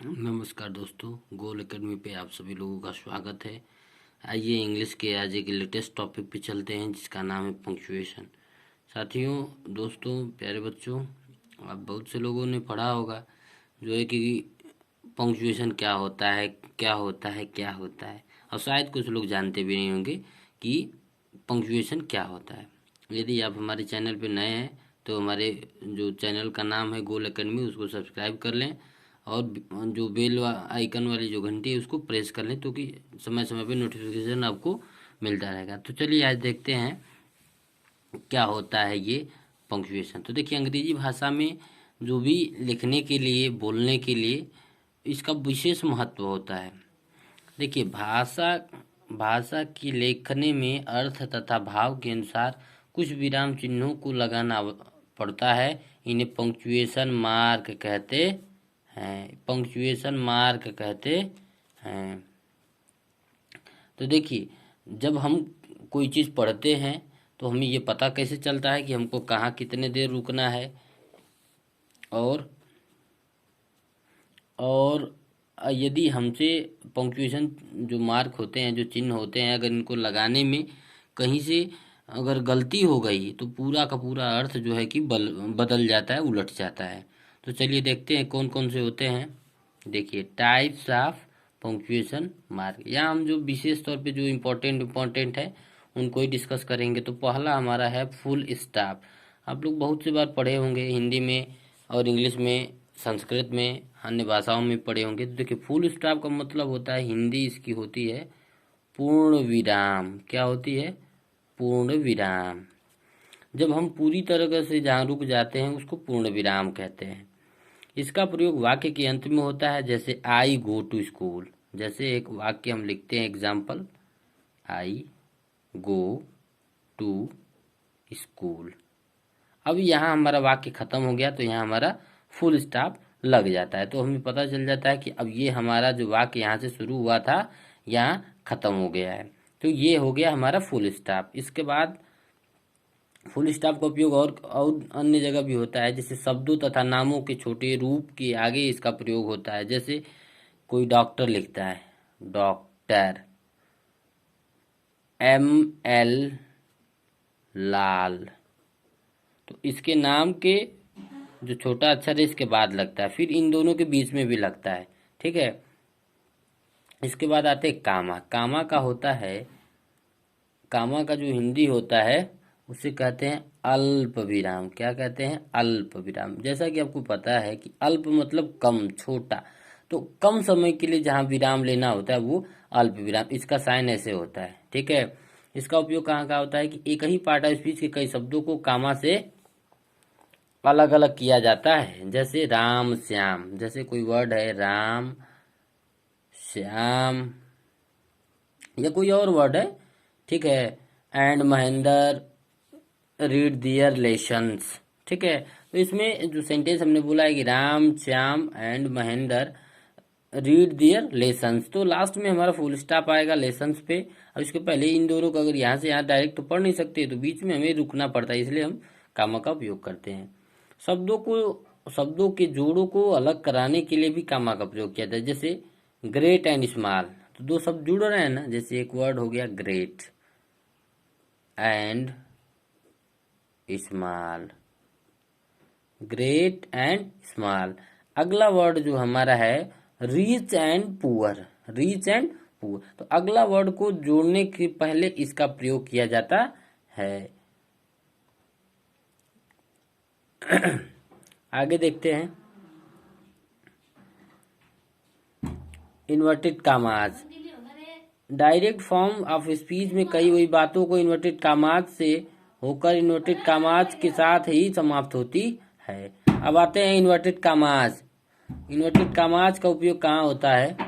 नमस्कार दोस्तों, गोल एकेडमी पे आप सभी लोगों का स्वागत है। आइए इंग्लिश के आज एक लेटेस्ट टॉपिक पे चलते हैं जिसका नाम है पंक्चुएशन। साथियों, दोस्तों, प्यारे बच्चों, आप बहुत से लोगों ने पढ़ा होगा जो है कि पंक्चुएशन क्या होता है, क्या होता है, क्या होता है, और शायद कुछ लोग जानते भी नहीं होंगे कि पंक्चुएशन क्या होता है। यदि आप हमारे चैनल पे नए हैं तो हमारे जो चैनल का नाम है गोल एकेडमी, उसको सब्सक्राइब कर लें और जो बेल आइकन वाली जो घंटी है उसको प्रेस कर लें, तो कि समय समय पे नोटिफिकेशन आपको मिलता रहेगा। तो चलिए आज देखते हैं क्या होता है ये पंक्चुएशन। तो देखिए, अंग्रेजी भाषा में जो भी लिखने के लिए, बोलने के लिए इसका विशेष महत्व होता है। देखिए, भाषा भाषा की लेखने में अर्थ तथा भाव के अनुसार कुछ विराम चिन्हों को लगाना पड़ता है। इन्हें पंक्चुएशन मार्क कहते हैं। पंक्चुएशन मार्क कहते हैं। तो देखिए, जब हम कोई चीज़ पढ़ते हैं तो हमें ये पता कैसे चलता है कि हमको कहाँ कितने देर रुकना है, और यदि हमसे पंक्चुएशन जो मार्क होते हैं, जो चिन्ह होते हैं, अगर इनको लगाने में कहीं से अगर गलती हो गई तो पूरा का पूरा अर्थ जो है कि बदल जाता है, उलट जाता है। तो चलिए देखते हैं कौन कौन से होते हैं। देखिए, टाइप्स ऑफ पंक्चुएशन मार्क। यहाँ हम जो विशेष तौर पे जो इम्पोर्टेंट है उनको ही डिस्कस करेंगे। तो पहला हमारा है फुल स्टॉप। आप लोग बहुत सी बार पढ़े होंगे, हिंदी में और इंग्लिश में, संस्कृत में, अन्य भाषाओं में पढ़े होंगे। तो देखिए, फुल स्टॉप का मतलब होता है, हिंदी इसकी होती है पूर्ण विराम। क्या होती है? पूर्ण विराम। जब हम पूरी तरह से जहाँ रुक जाते हैं उसको पूर्ण विराम कहते हैं। इसका प्रयोग वाक्य के अंत में होता है, जैसे आई गो टू स्कूल। जैसे एक वाक्य हम लिखते हैं, example, I go to school. अब यहाँ हमारा वाक्य खत्म हो गया तो यहाँ हमारा फुल स्टॉप लग जाता है। तो हमें पता चल जाता है कि अब ये हमारा जो वाक्य यहाँ से शुरू हुआ था यहाँ खत्म हो गया है। तो ये हो गया हमारा फुल स्टॉप। इसके बाद फुल स्टॉप का उपयोग और अन्य जगह भी होता है, जैसे शब्दों तथा नामों के छोटे रूप के आगे इसका प्रयोग होता है। जैसे कोई डॉक्टर लिखता है, डॉक्टर, ML लाल, तो इसके नाम के जो छोटा अक्षर है इसके बाद लगता है, फिर इन दोनों के बीच में भी लगता है। ठीक है। इसके बाद आते हैं कामा। कामा का होता है, कामा का जो हिंदी होता है उसे कहते हैं अल्प विराम। क्या कहते हैं? अल्प विराम। जैसा कि आपको पता है कि अल्प मतलब कम, छोटा, तो कम समय के लिए जहाँ विराम लेना होता है वो अल्प विराम। इसका साइन ऐसे होता है। ठीक है। इसका उपयोग कहाँ का होता है कि एक ही पार्ट ऑफ स्पीच के कई शब्दों को कामा से अलग अलग किया जाता है। जैसे राम श्याम, जैसे कोई वर्ड है राम श्याम या कोई और वर्ड है, ठीक है, and Mahendra read their lessons. ठीक है। तो इसमें जो सेंटेंस हमने बोला है कि Ram Shyam and Mahendra read their lessons, तो लास्ट में हमारा फुल स्टॉप आएगा लेसन्स पे। अब इसके पहले इन दोनों को अगर यहाँ से यहाँ डायरेक्ट तो पढ़ नहीं सकते, तो बीच में हमें रुकना पड़ता है, इसलिए हम कामा का उपयोग करते हैं। शब्दों के जोड़ों को अलग कराने के लिए भी कामा का प्रयोग किया जाता है। जैसे ग्रेट एंड स्मॉल, तो दो शब्द जुड़ रहे हैं ना, जैसे एक वर्ड हो गया great and small, great and small. अगला वर्ड जो हमारा है rich and poor, rich and poor, तो अगला वर्ड को जोड़ने के पहले इसका प्रयोग किया जाता है। आगे देखते हैं, inverted commas. Direct form of speech में कई हुई बातों को इन्वर्टेड कामाज से होकर इन्वर्टेड कामाज के साथ ही समाप्त होती है। अब आते हैं इन्वर्टेड कामाज। इन्वर्टेड कामाज का उपयोग कहाँ होता है?